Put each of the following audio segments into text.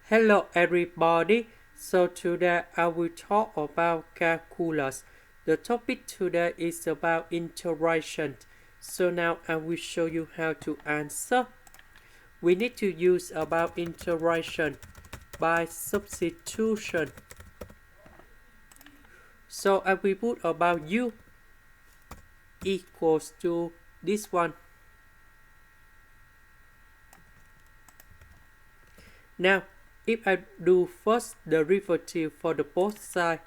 Hello everybody, so today I will talk about calculus. The topic today is about integration. So now I will show you how to answer. We need to use about integration by substitution. So I will put about u equals to this one. Now if I do first derivative for the both sides,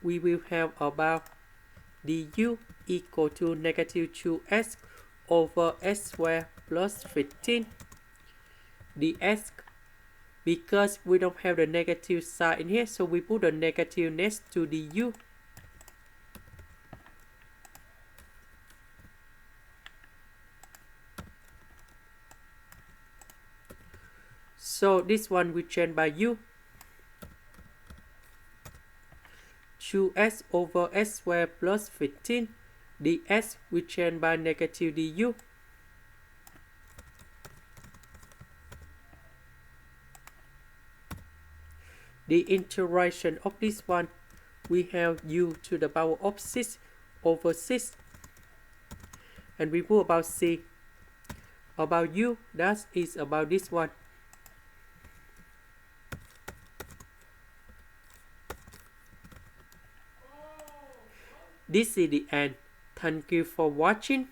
we will have about du equal to negative 2x over s squared plus 15 dx. Because we don't have the negative sign in here, so we put the negative next to du. So this one we change by u. 2s over s squared plus 15 dx we change by negative du. The integration of this one, we have u to the power of 6 over 6. And we put about c. About u, that is about this one. This is the end. Thank you for watching.